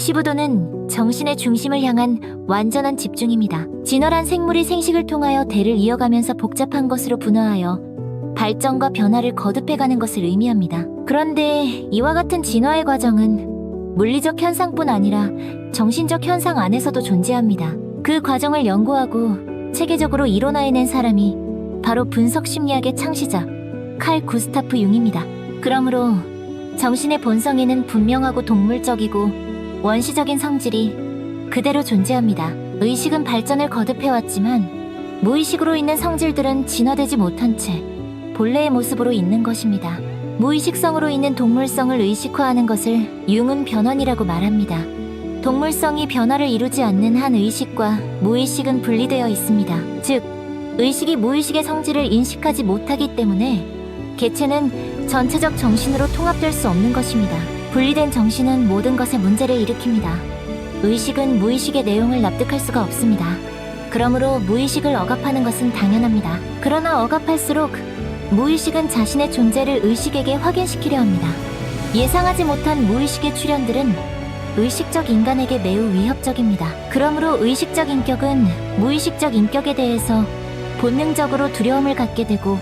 시부도는 정신의 중심을 향한 완전한 집중입니다. 진화란 생물이 생식을 통하여 대를 이어가면서 복잡한 것으로 분화하여 발전과 변화를 거듭해가는 것을 의미합니다. 그런데 이와 같은 진화의 과정은 물리적 현상뿐 아니라 정신적 현상 안에서도 존재합니다. 그 과정을 연구하고 체계적으로 이뤄내낸 사람이 바로 분석 심리학의 창시자 칼 구스타프 융입니다. 그러므로 정신의 본성에는 분명하고 동물적이고 원시적인 성질이 그대로 존재합니다. 의식은 발전을 거듭해왔지만 무의식으로 있는 성질들은 진화되지 못한 채 본래의 모습으로 있는 것입니다. 무의식성으로 있는 동물성을 의식화하는 것을 융은 변환이라고 말합니다. 동물성이 변화를 이루지 않는 한 의식과 무의식은 분리되어 있습니다. 즉, 의식이 무의식의 성질을 인식하지 못하기 때문에 개체는 전체적 정신으로 통합될 수 없는 것입니다. 분리된 정신은 모든 것에 문제를 일으킵니다. 의식은 무의식의 내용을 납득할 수가 없습니다. 그러므로 무의식을 억압하는 것은 당연합니다. 그러나 억압할수록 무의식은 자신의 존재를 의식에게 확인시키려 합니다. 예상하지 못한 무의식의 출현들은 의식적 인간에게 매우 위협적입니다. 그러므로 의식적 인격은 무의식적 인격에 대해서 본능적으로 두려움을 갖게 되고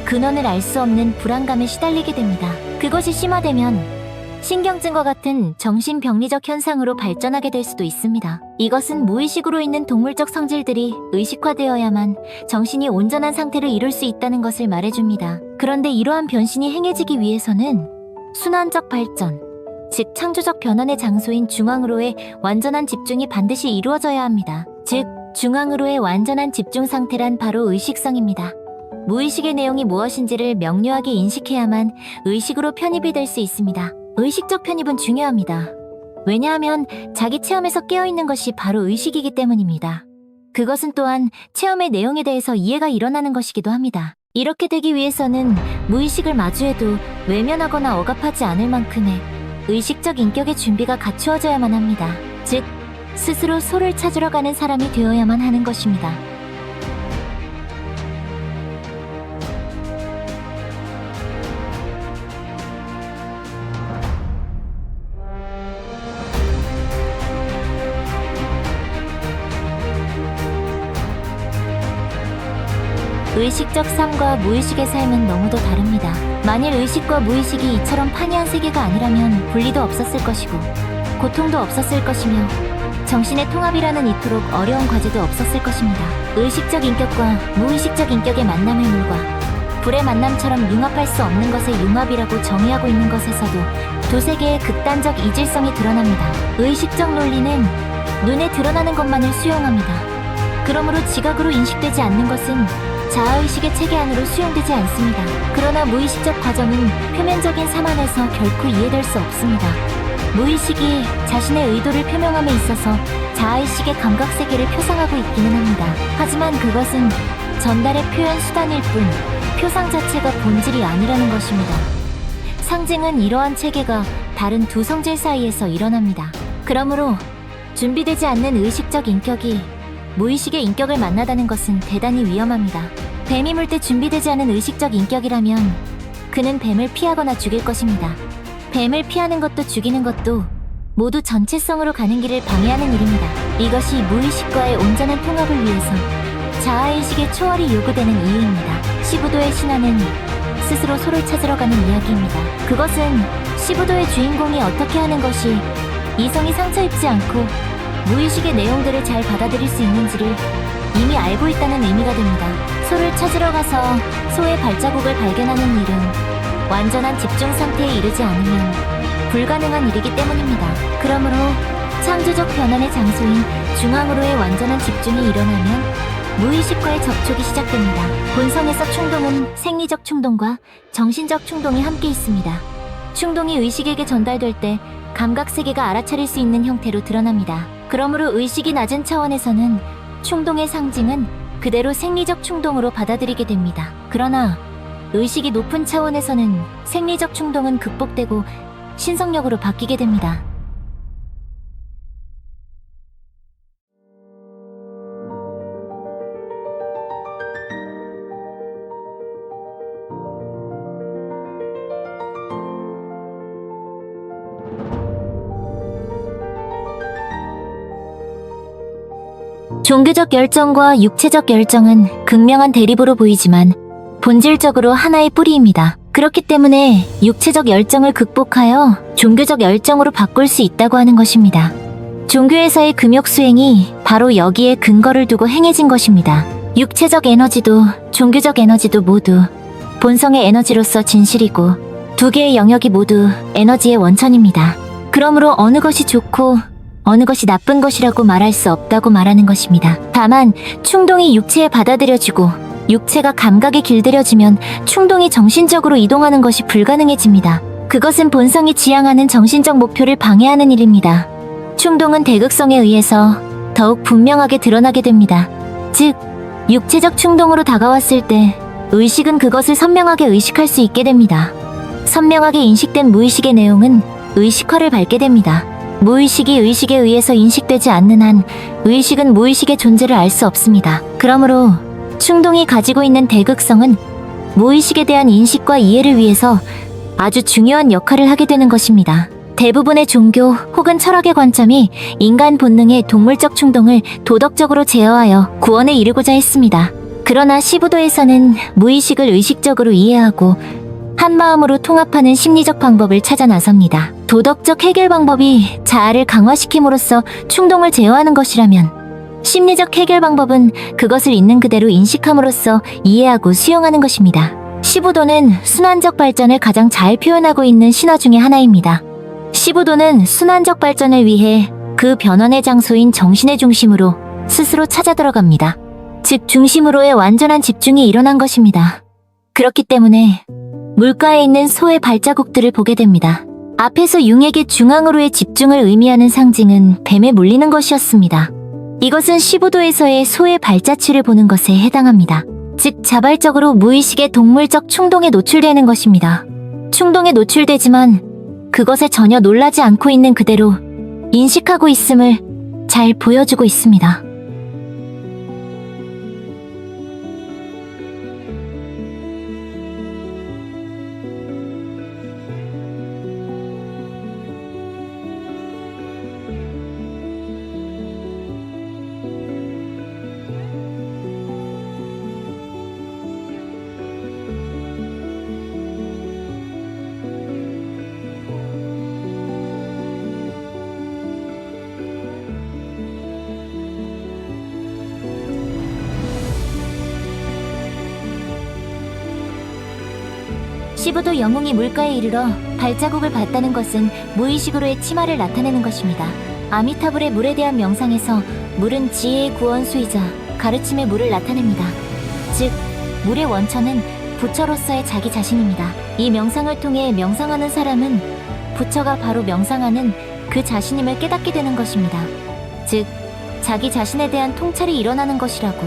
근원을 알 수 없는 불안감에 시달리게 됩니다. 그것이 심화되면 신경증과 같은 정신병리적 현상으로 발전하게 될 수도 있습니다. 이것은 무의식으로 있는 동물적 성질들이 의식화되어야만 정신이 온전한 상태를 이룰 수 있다는 것을 말해줍니다. 그런데 이러한 변신이 행해지기 위해서는 순환적 발전, 즉 창조적 변환의 장소인 중앙으로의 완전한 집중이 반드시 이루어져야 합니다. 즉, 중앙으로의 완전한 집중 상태란 바로 의식성입니다. 무의식의 내용이 무엇인지를 명료하게 인식해야만 의식으로 편입이 될 수 있습니다. 의식적 편입은 중요합니다. 왜냐하면 자기 체험에서 깨어있는 것이 바로 의식이기 때문입니다. 그것은 또한 체험의 내용에 대해서 이해가 일어나는 것이기도 합니다. 이렇게 되기 위해서는 무의식을 마주해도 외면하거나 억압하지 않을 만큼의 의식적 인격의 준비가 갖추어져야만 합니다. 즉, 스스로 소를 찾으러 가는 사람이 되어야만 하는 것입니다. 의식적 삶과 무의식의 삶은 너무도 다릅니다. 만일 의식과 무의식이 이처럼 판이한 세계가 아니라면 분리도 없었을 것이고 고통도 없었을 것이며 정신의 통합이라는 이토록 어려운 과제도 없었을 것입니다. 의식적 인격과 무의식적 인격의 만남의 물과 불의 만남처럼 융합할 수 없는 것을 융합이라고 정의하고 있는 것에서도 두 세계의 극단적 이질성이 드러납니다. 의식적 논리는 눈에 드러나는 것만을 수용합니다. 그러므로 지각으로 인식되지 않는 것은 자아의식의 체계 안으로 수용되지 않습니다. 그러나 무의식적 과정은 표면적인 삶 안에서 결코 이해될 수 없습니다. 무의식이 자신의 의도를 표명함에 있어서 자아의식의 감각세계를 표상하고 있기는 합니다. 하지만 그것은 전달의 표현 수단일 뿐 표상 자체가 본질이 아니라는 것입니다. 상징은 이러한 체계가 다른 두 성질 사이에서 일어납니다. 그러므로 준비되지 않는 의식적 인격이 무의식의 인격을 만나다는 것은 대단히 위험합니다. 뱀이 물 때 준비되지 않은 의식적 인격이라면 그는 뱀을 피하거나 죽일 것입니다. 뱀을 피하는 것도 죽이는 것도 모두 전체성으로 가는 길을 방해하는 일입니다. 이것이 무의식과의 온전한 통합을 위해서 자아의식의 초월이 요구되는 이유입니다. 시부도의 신화는 스스로 소를 찾으러 가는 이야기입니다. 그것은 시부도의 주인공이 어떻게 하는 것이 이성이 상처 입지 않고 무의식의 내용들을 잘 받아들일 수 있는지를 이미 알고 있다는 의미가 됩니다. 소를 찾으러 가서 소의 발자국을 발견하는 일은 완전한 집중 상태에 이르지 않으면 불가능한 일이기 때문입니다. 그러므로 창조적 변환의 장소인 중앙으로의 완전한 집중이 일어나면 무의식과의 접촉이 시작됩니다. 본성에서 충동은 생리적 충동과 정신적 충동이 함께 있습니다. 충동이 의식에게 전달될 때 감각세계가 알아차릴 수 있는 형태로 드러납니다. 그러므로 의식이 낮은 차원에서는 충동의 상징은 그대로 생리적 충동으로 받아들이게 됩니다. 그러나 의식이 높은 차원에서는 생리적 충동은 극복되고 신성력으로 바뀌게 됩니다. 종교적 열정과 육체적 열정은 극명한 대립으로 보이지만 본질적으로 하나의 뿌리입니다. 그렇기 때문에 육체적 열정을 극복하여 종교적 열정으로 바꿀 수 있다고 하는 것입니다. 종교에서의 금욕 수행이 바로 여기에 근거를 두고 행해진 것입니다. 육체적 에너지도 종교적 에너지도 모두 본성의 에너지로서 진실이고 두 개의 영역이 모두 에너지의 원천입니다. 그러므로 어느 것이 좋고 어느 것이 나쁜 것이라고 말할 수 없다고 말하는 것입니다. 다만 충동이 육체에 받아들여지고 육체가 감각에 길들여지면 충동이 정신적으로 이동하는 것이 불가능해집니다. 그것은 본성이 지향하는 정신적 목표를 방해하는 일입니다. 충동은 대극성에 의해서 더욱 분명하게 드러나게 됩니다. 즉, 육체적 충동으로 다가왔을 때 의식은 그것을 선명하게 의식할 수 있게 됩니다. 선명하게 인식된 무의식의 내용은 의식화를 밟게 됩니다. 무의식이 의식에 의해서 인식되지 않는 한 의식은 무의식의 존재를 알 수 없습니다. 그러므로 충동이 가지고 있는 대극성은 무의식에 대한 인식과 이해를 위해서 아주 중요한 역할을 하게 되는 것입니다. 대부분의 종교 혹은 철학의 관점이 인간 본능의 동물적 충동을 도덕적으로 제어하여 구원에 이르고자 했습니다. 그러나 시부도에서는 무의식을 의식적으로 이해하고 한마음으로 통합하는 심리적 방법을 찾아 나섭니다. 도덕적 해결 방법이 자아를 강화시킴으로써 충동을 제어하는 것이라면 심리적 해결 방법은 그것을 있는 그대로 인식함으로써 이해하고 수용하는 것입니다. 시부도는 순환적 발전을 가장 잘 표현하고 있는 신화 중의 하나입니다. 시부도는 순환적 발전을 위해 그 변환의 장소인 정신의 중심으로 스스로 찾아 들어갑니다. 즉 중심으로의 완전한 집중이 일어난 것입니다. 그렇기 때문에 물가에 있는 소의 발자국들을 보게 됩니다. 앞에서 융에게 중앙으로의 집중을 의미하는 상징은 뱀에 물리는 것이었습니다. 이것은 시부도에서의 소의 발자취를 보는 것에 해당합니다. 즉 자발적으로 무의식의 동물적 충동에 노출되는 것입니다. 충동에 노출되지만 그것에 전혀 놀라지 않고 있는 그대로 인식하고 있음을 잘 보여주고 있습니다. 시부도 영웅이 물가에 이르러 발자국을 봤다는 것은 무의식으로의 침하를 나타내는 것입니다. 아미타불의 물에 대한 명상에서 물은 지혜의 구원수이자 가르침의 물을 나타냅니다. 즉, 물의 원천은 부처로서의 자기 자신입니다. 이 명상을 통해 명상하는 사람은 부처가 바로 명상하는 그 자신임을 깨닫게 되는 것입니다. 즉, 자기 자신에 대한 통찰이 일어나는 것이라고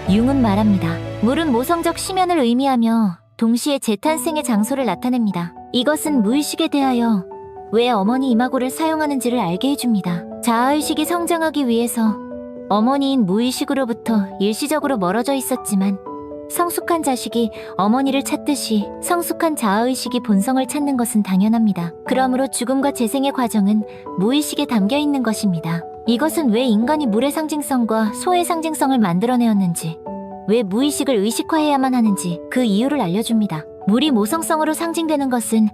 융은 말합니다. 물은 모성적 심연을 의미하며 동시에 재탄생의 장소를 나타냅니다. 이것은 무의식에 대하여 왜 어머니 이마고를 사용하는지를 알게 해줍니다. 자아의식이 성장하기 위해서 어머니인 무의식으로부터 일시적으로 멀어져 있었지만 성숙한 자식이 어머니를 찾듯이 성숙한 자아의식이 본성을 찾는 것은 당연합니다. 그러므로 죽음과 재생의 과정은 무의식에 담겨 있는 것입니다. 이것은 왜 인간이 물의 상징성과 소의 상징성을 만들어내었는지, 왜 무의식을 의식화해야만 하는지 그 이유를 알려줍니다. 물이 모성성으로 상징되는 것은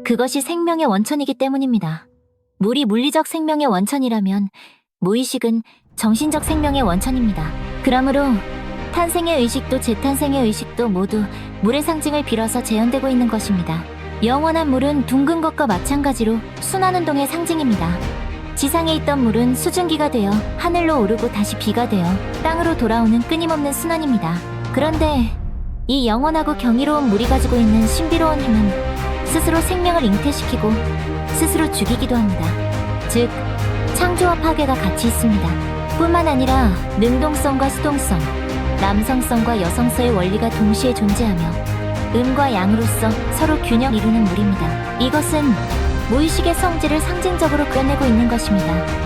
그것이 생명의 원천이기 때문입니다. 물이 물리적 생명의 원천이라면 무의식은 정신적 생명의 원천입니다. 그러므로 탄생의 의식도 재탄생의 의식도 모두 물의 상징을 빌어서 재현되고 있는 것입니다. 영원한 물은 둥근 것과 마찬가지로 순환운동의 상징입니다. 지상에 있던 물은 수증기가 되어 하늘로 오르고 다시 비가 되어 땅으로 돌아오는 끊임없는 순환입니다. 그런데 이 영원하고 경이로운 물이 가지고 있는 신비로운 힘은 스스로 생명을 잉태시키고 스스로 죽이기도 합니다. 즉, 창조와 파괴가 같이 있습니다. 뿐만 아니라 능동성과 수동성, 남성성과 여성성의 원리가 동시에 존재하며 음과 양으로서 서로 균형 이루는 물입니다. 이것은 무의식의 성질을 상징적으로 그려내고 있는 것입니다.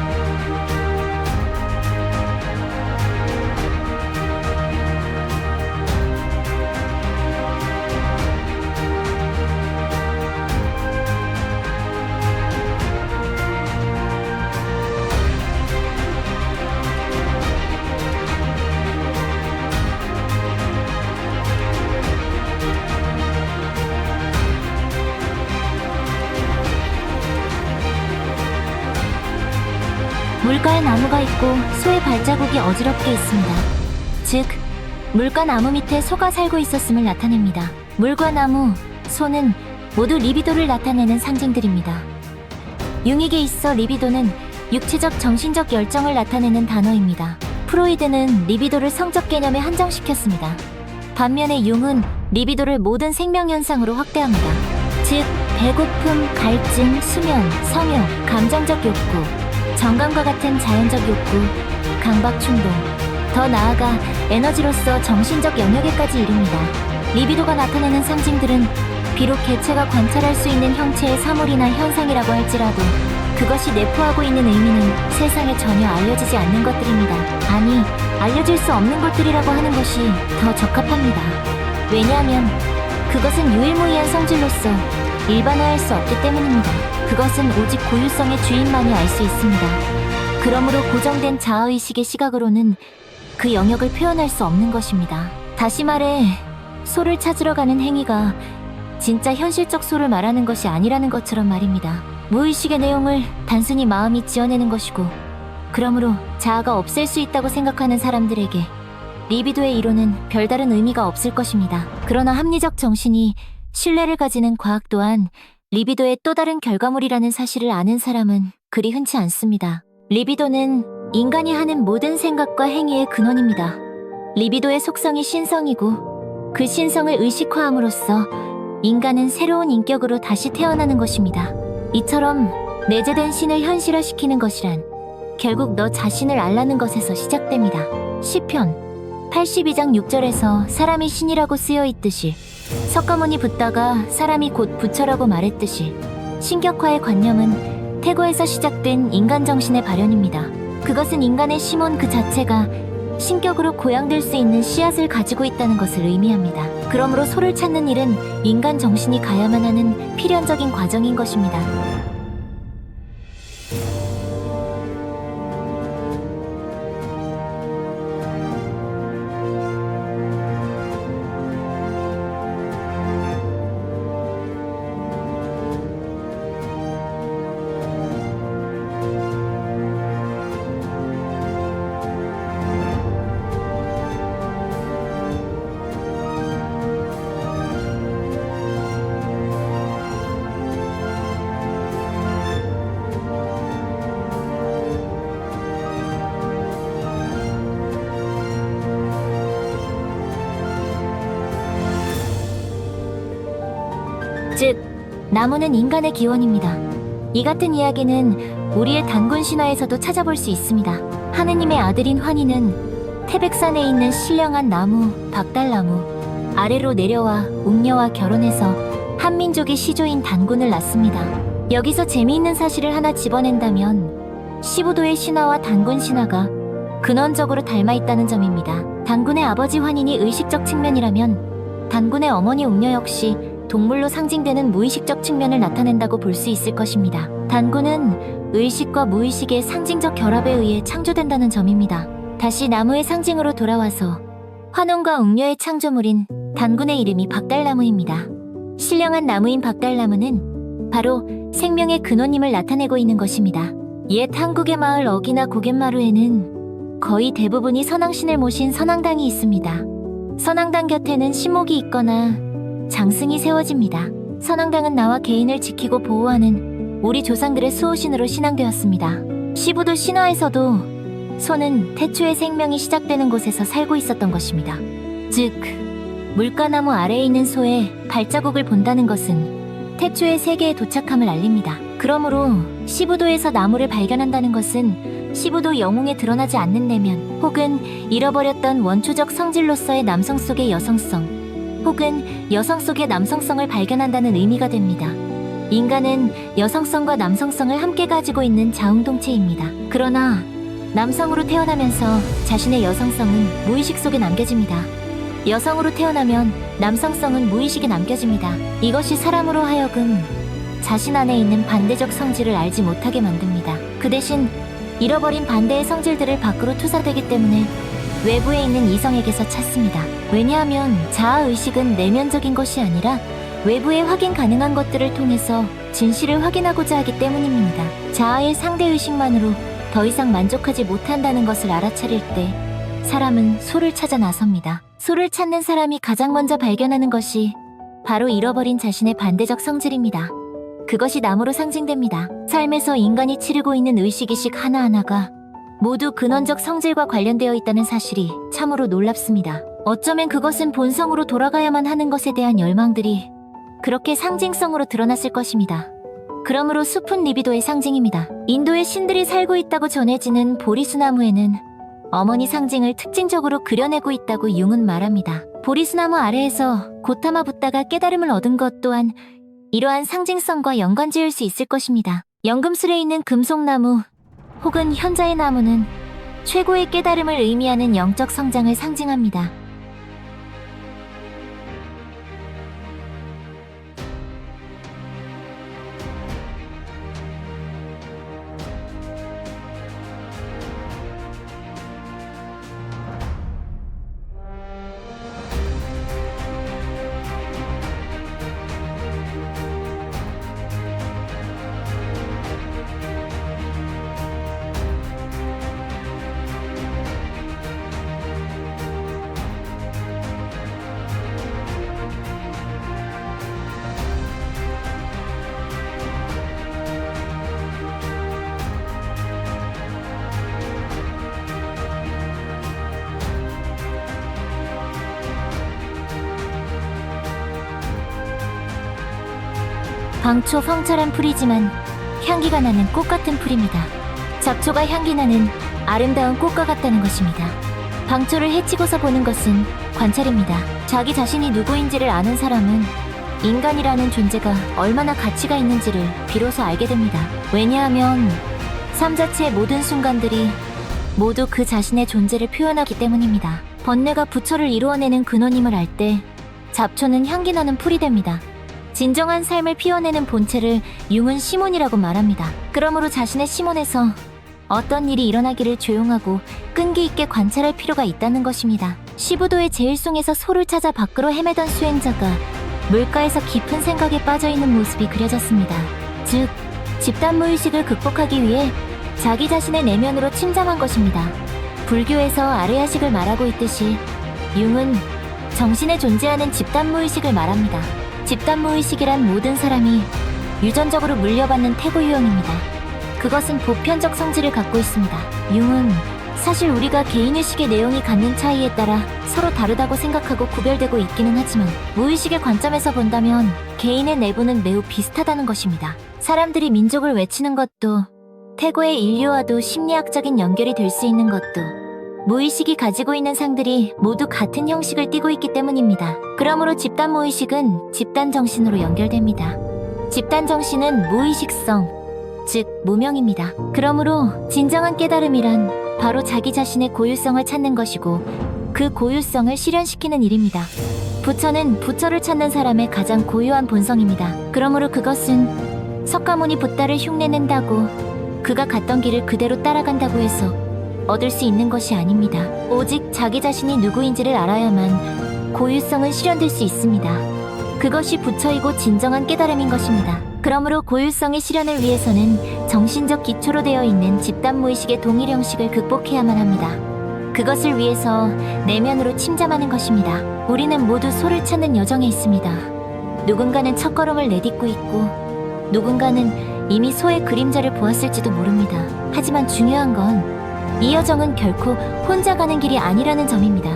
물가에 나무가 있고 소의 발자국이 어지럽게 있습니다. 즉, 물과 나무 밑에 소가 살고 있었음을 나타냅니다. 물과 나무, 소는 모두 리비도를 나타내는 상징들입니다. 융익에 있어 리비도는 육체적 정신적 열정을 나타내는 단어입니다. 프로이드는 리비도를 성적 개념에 한정시켰습니다. 반면에 융은 리비도를 모든 생명 현상으로 확대합니다. 즉, 배고픔, 갈증, 수면, 성욕, 감정적 욕구, 정감과 같은 자연적 욕구, 강박 충동, 더 나아가 에너지로서 정신적 영역에까지 이릅니다. 리비도가 나타내는 상징들은 비록 개체가 관찰할 수 있는 형체의 사물이나 현상이라고 할지라도 그것이 내포하고 있는 의미는 세상에 전혀 알려지지 않는 것들입니다. 아니, 알려질 수 없는 것들이라고 하는 것이 더 적합합니다. 왜냐하면 그것은 유일무이한 성질로서 일반화할 수 없기 때문입니다. 그것은 오직 고유성의 주인만이 알 수 있습니다. 그러므로 고정된 자아의식의 시각으로는 그 영역을 표현할 수 없는 것입니다. 다시 말해, 소를 찾으러 가는 행위가 진짜 현실적 소를 말하는 것이 아니라는 것처럼 말입니다. 무의식의 내용을 단순히 마음이 지어내는 것이고, 그러므로 자아가 없앨 수 있다고 생각하는 사람들에게 리비도의 이론은 별다른 의미가 없을 것입니다. 그러나 합리적 정신이 신뢰를 가지는 과학 또한 리비도의 또 다른 결과물이라는 사실을 아는 사람은 그리 흔치 않습니다. 리비도는 인간이 하는 모든 생각과 행위의 근원입니다. 리비도의 속성이 신성이고 그 신성을 의식화함으로써 인간은 새로운 인격으로 다시 태어나는 것입니다. 이처럼 내재된 신을 현실화시키는 것이란 결국 너 자신을 알라는 것에서 시작됩니다. 시편 82장 6절에서 사람이 신이라고 쓰여 있듯이 석가모니 붓다가 사람이 곧 부처라고 말했듯이 신격화의 관념은 태고에서 시작된 인간 정신의 발현입니다. 그것은 인간의 심원 그 자체가 신격으로 고양될 수 있는 씨앗을 가지고 있다는 것을 의미합니다. 그러므로 소를 찾는 일은 인간 정신이 가야만 하는 필연적인 과정인 것입니다. 즉, 나무는 인간의 기원입니다. 이 같은 이야기는 우리의 단군 신화에서도 찾아볼 수 있습니다. 하느님의 아들인 환희는 태백산에 있는 신령한 나무, 박달나무 아래로 내려와 웅녀와 결혼해서 한민족의 시조인 단군을 낳습니다. 여기서 재미있는 사실을 하나 집어낸다면 시부도의 신화와 단군 신화가 근원적으로 닮아있다는 점입니다. 단군의 아버지 환인이 의식적 측면이라면 단군의 어머니 웅녀 역시 동물로 상징되는 무의식적 측면을 나타낸다고 볼 수 있을 것입니다. 단군은 의식과 무의식의 상징적 결합에 의해 창조된다는 점입니다. 다시 나무의 상징으로 돌아와서 환원과 웅녀의 창조물인 단군의 이름이 박달나무입니다. 신령한 나무인 박달나무는 바로 생명의 근원임을 나타내고 있는 것입니다. 옛 한국의 마을 어기나 고갯마루에는 거의 대부분이 선왕신을 모신 선왕당이 있습니다. 선왕당 곁에는 신목이 있거나 장승이 세워집니다. 선왕당은 나와 개인을 지키고 보호하는 우리 조상들의 수호신으로 신앙되었습니다. 시부도 신화에서도 소는 태초의 생명이 시작되는 곳에서 살고 있었던 것입니다. 즉, 물가나무 아래에 있는 소의 발자국을 본다는 것은 태초의 세계에 도착함을 알립니다. 그러므로 시부도에서 나무를 발견한다는 것은 시부도 영웅에 드러나지 않는 내면 혹은 잃어버렸던 원초적 성질로서의 남성 속의 여성성 혹은 여성 속의 남성성을 발견한다는 의미가 됩니다. 인간은 여성성과 남성성을 함께 가지고 있는 자웅동체입니다. 그러나 남성으로 태어나면서 자신의 여성성은 무의식 속에 남겨집니다. 여성으로 태어나면 남성성은 무의식에 남겨집니다. 이것이 사람으로 하여금 자신 안에 있는 반대적 성질을 알지 못하게 만듭니다. 그 대신 잃어버린 반대의 성질들을 밖으로 투사되기 때문에 외부에 있는 이성에게서 찾습니다. 왜냐하면 자아의식은 내면적인 것이 아니라 외부에 확인 가능한 것들을 통해서 진실을 확인하고자 하기 때문입니다. 자아의 상대의식만으로 더 이상 만족하지 못한다는 것을 알아차릴 때 사람은 소를 찾아 나섭니다. 소를 찾는 사람이 가장 먼저 발견하는 것이 바로 잃어버린 자신의 반대적 성질입니다. 그것이 나무로 상징됩니다. 삶에서 인간이 치르고 있는 의식이식 하나하나가 모두 근원적 성질과 관련되어 있다는 사실이 참으로 놀랍습니다. 어쩌면 그것은 본성으로 돌아가야만 하는 것에 대한 열망들이 그렇게 상징성으로 드러났을 것입니다. 그러므로 숲은 리비도의 상징입니다. 인도의 신들이 살고 있다고 전해지는 보리수나무에는 어머니 상징을 특징적으로 그려내고 있다고 융은 말합니다. 보리수나무 아래에서 고타마 붓다가 깨달음을 얻은 것 또한 이러한 상징성과 연관지을 수 있을 것입니다. 연금술에 있는 금속나무 혹은 현자의 나무는 최고의 깨달음을 의미하는 영적 성장을 상징합니다. 방초 황철한 풀이지만 향기가 나는 꽃 같은 풀입니다. 잡초가 향기 나는 아름다운 꽃과 같다는 것입니다. 방초를 해치고서 보는 것은 관찰입니다. 자기 자신이 누구인지를 아는 사람은 인간이라는 존재가 얼마나 가치가 있는지를 비로소 알게 됩니다. 왜냐하면 삶 자체의 모든 순간들이 모두 그 자신의 존재를 표현하기 때문입니다. 번뇌가 부처를 이루어내는 근원임을 알 때 잡초는 향기 나는 풀이 됩니다. 진정한 삶을 피워내는 본체를 융은 시몬이라고 말합니다. 그러므로 자신의 시몬에서 어떤 일이 일어나기를 조용하고 끈기 있게 관찰할 필요가 있다는 것입니다. 시부도의 제일송에서 소를 찾아 밖으로 헤매던 수행자가 물가에서 깊은 생각에 빠져있는 모습이 그려졌습니다. 즉, 집단무의식을 극복하기 위해 자기 자신의 내면으로 침잠한 것입니다. 불교에서 아르야식을 말하고 있듯이 융은 정신에 존재하는 집단무의식을 말합니다. 집단무의식이란 모든 사람이 유전적으로 물려받는 태고 유형입니다. 그것은 보편적 성질을 갖고 있습니다. 융은 사실 우리가 개인의식의 내용이 갖는 차이에 따라 서로 다르다고 생각하고 구별되고 있기는 하지만 무의식의 관점에서 본다면 개인의 내부는 매우 비슷하다는 것입니다. 사람들이 민족을 외치는 것도 태고의 인류와도 심리학적인 연결이 될 수 있는 것도 무의식이 가지고 있는 상들이 모두 같은 형식을 띠고 있기 때문입니다. 그러므로 집단 무의식은 집단 정신으로 연결됩니다. 집단 정신은 무의식성, 즉 무명입니다. 그러므로 진정한 깨달음이란 바로 자기 자신의 고유성을 찾는 것이고 그 고유성을 실현시키는 일입니다. 부처는 부처를 찾는 사람의 가장 고유한 본성입니다. 그러므로 그것은 석가모니 붓다를 흉내낸다고 그가 갔던 길을 그대로 따라간다고 해서 얻을 수 있는 것이 아닙니다. 오직 자기 자신이 누구인지를 알아야만 고유성은 실현될 수 있습니다. 그것이 부처이고 진정한 깨달음인 것입니다. 그러므로 고유성의 실현을 위해서는 정신적 기초로 되어 있는 집단무의식의 동일 형식을 극복해야만 합니다. 그것을 위해서 내면으로 침잠하는 것입니다. 우리는 모두 소를 찾는 여정에 있습니다. 누군가는 첫걸음을 내딛고 있고 누군가는 이미 소의 그림자를 보았을지도 모릅니다. 하지만 중요한 건 이 여정은 결코 혼자 가는 길이 아니라는 점입니다.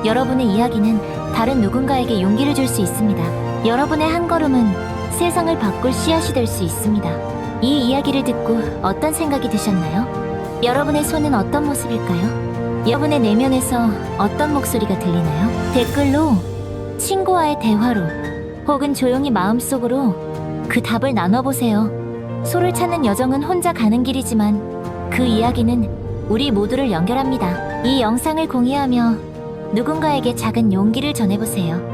여러분의 이야기는 다른 누군가에게 용기를 줄 수 있습니다. 여러분의 한 걸음은 세상을 바꿀 씨앗이 될 수 있습니다. 이 이야기를 듣고 어떤 생각이 드셨나요? 여러분의 손은 어떤 모습일까요? 여러분의 내면에서 어떤 목소리가 들리나요? 댓글로, 친구와의 대화로, 혹은 조용히 마음속으로 그 답을 나눠보세요. 소를 찾는 여정은 혼자 가는 길이지만 그 이야기는 우리 모두를 연결합니다. 이 영상을 공유하며 누군가에게 작은 용기를 전해보세요.